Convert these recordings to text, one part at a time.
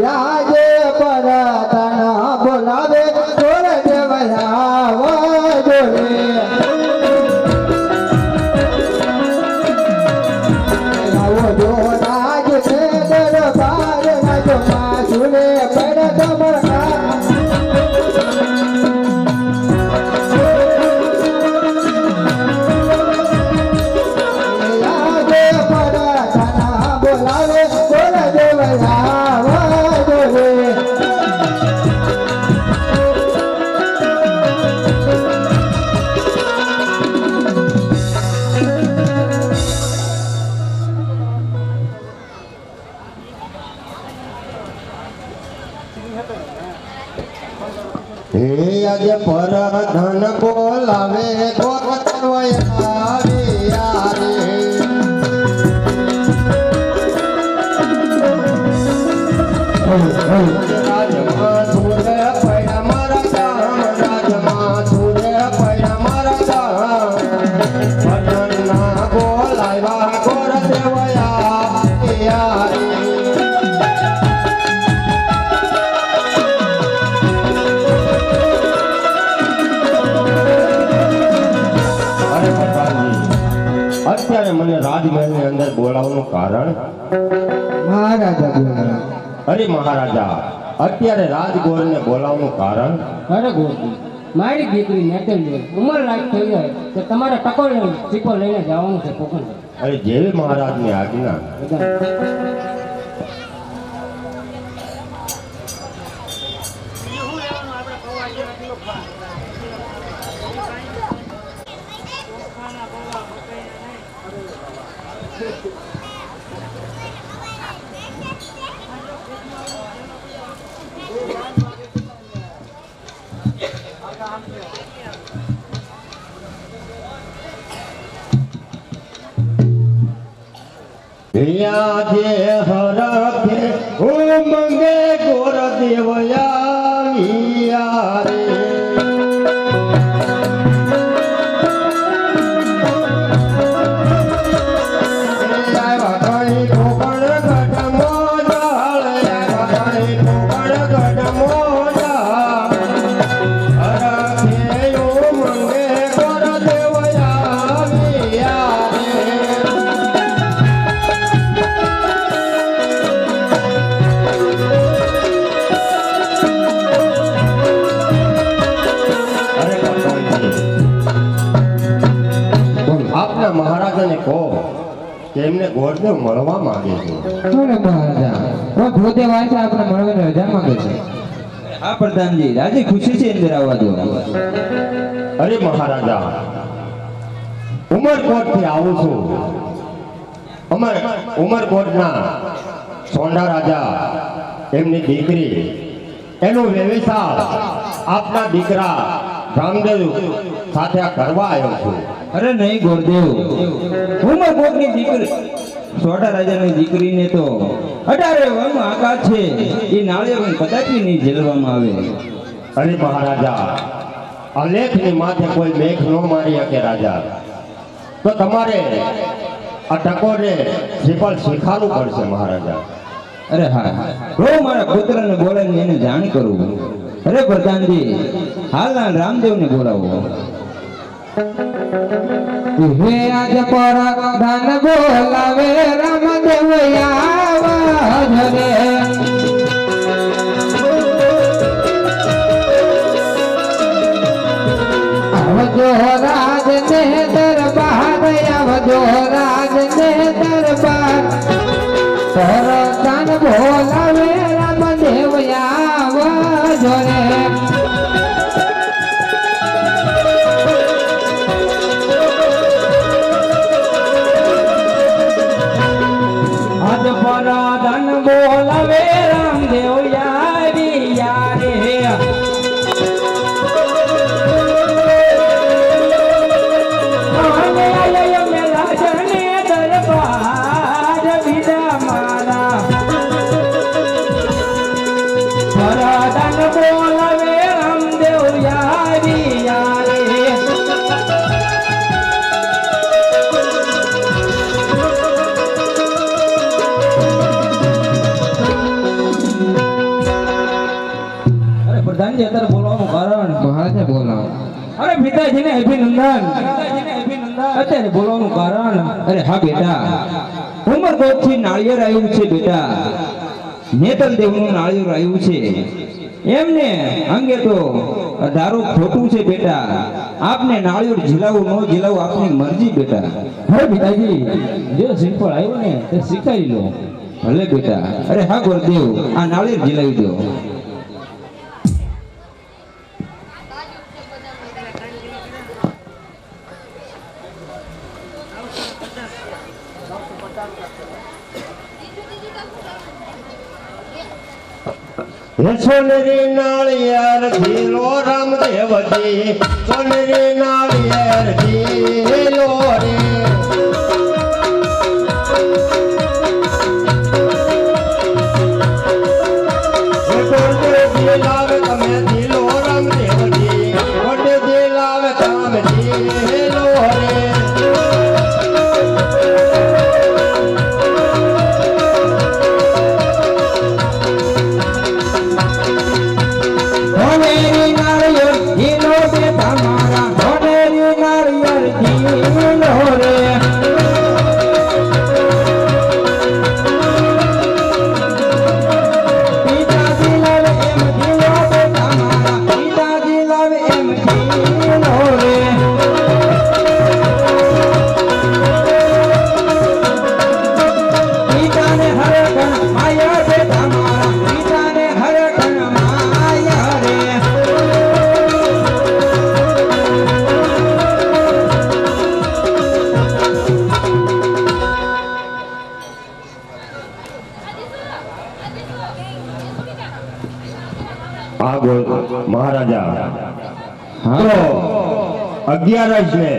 આજે પરતના બોલાવે ગોર દેવયા જોડે આવો જો રાજ છે દરબાર રાજો માસુને પડ તમરકા આજે પર ધન બોલાવે ગોત રાજમાં છૂટે પૈડા મારા કામ રાજમાં છૂટે પૈડા મારા કામ ભજન ના બોલાવ્યા ગોર દેવયા અત્યારે મને રાજમહેલ ની અંદર બોલાવવાનું કારણ મહારાજા અરે મહારાજા અત્યારે રાજગોર ને બોલાવવાનું કારણ અરે ગોરજી મારી દીકરી નેતલની ઉંમર લાયક થઈ જાય તો તમારે ટકો લઈને ચીકો લઈને જવાનું છે પોકણ અરે જેવી મહારાજ ની આજ્ઞા આજે હરખે ઉમંગે ગોર દેવયા રે મહારાજાને કહો કે એમને ગોરદેવ મળવા માંગે છે. અરે મહારાજા ગોરદેવ આવે છે આપણે મળવાની રજા માંગે છે. હા પ્રધાનજી રાજી ખુશી છે અંદર આવવા દો. અરે મહારાજા ઉમરકોટ થી આવું છું. ઉમરકોટના સોંડા રાજા એમની દીકરી એનું વ્યવસાય આપના દીકરા રામદેવ સાથે કરવા આવ્યો છું. અરે નહીં ગોરદેવ ઉમરકોટની દીકરી સોડા રાજાની દીકરીને તો 18 વર્ષનો આકાશ છે એ નાળે પણ કદાચી નહીં ઝેલવામાં આવે. અરે મહારાજા આ લેખની માથે કોઈ મેઘ ન મારી શકે રાજા તો તમારે આ ટકોરે શ્રીફળ શીખાડવું પડશે મહારાજા. અરે હા હું મારા પુત્રને બોલાવીને એને જાણ કરું. અરે પ્રધાનજી હાલના રામદેવને બોલાવો. હે આજ પર ધન બોલાવે રામદેવ આવા રે આવજો રાજ ને દરબાર આવજો રાજ ને દરબાર પર ધન બોલાવે રામદેવ આવા રે ધન બોલાવે રામદેવ યારી યારે મેલા જને દરબાર વિદા મારા ધન બોલાવે પ્રધાનજી અત્યારે બોલવાનું કારણ મહારાજને બોલાવો. અરે પિતાજીને અભિનંદન અત્યારે બોલવાનું કારણ અરે હા બેટા ઉમરકોટથી નાળિયેર આવ્યું છે બેટા નેતલ દેવનું નાળિયેર આવ્યું છે એમને અંગે તો ધારો ખોટું છે બેટા આપને નાળિયેર ઝીલાવું ન ઝીલાવું આપની મરજી બેટા હવે પિતાજી જે સિમ્પલ આવ્યું ને તે શીખાઈ લો. ભલે બેટા અરે હા ગુરુદેવ આ નાળિયેર ઝીલાવી દો. સોનરી નાળિયેર ઝીલો રામદેવજી સોનરી નાળિયેર ઝીલો રે લાવે તમે ઝીલો રામદેવજી વડે લાવે તમે ઝીલો રે આ મહારાજા તો 11 ને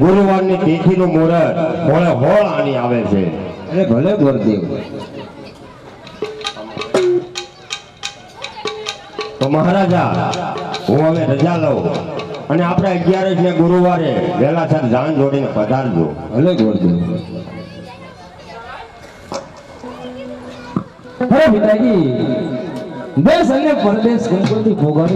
ગુરુવારની તિથિનું મુહૂર્ત હોળે હોળ આની આવે છે. અરે ભલે ગુરુદેવ તો મહારાજા હું હવે રજા લઉં અને આપણે 11 ને ગુરુવારે વહેલા સર જાન જોડીને પધારજો. ભલે ગુરુદેવ. અરે પિતાજી દેશ અને પરદેશ ગણપતિ ભોગાડી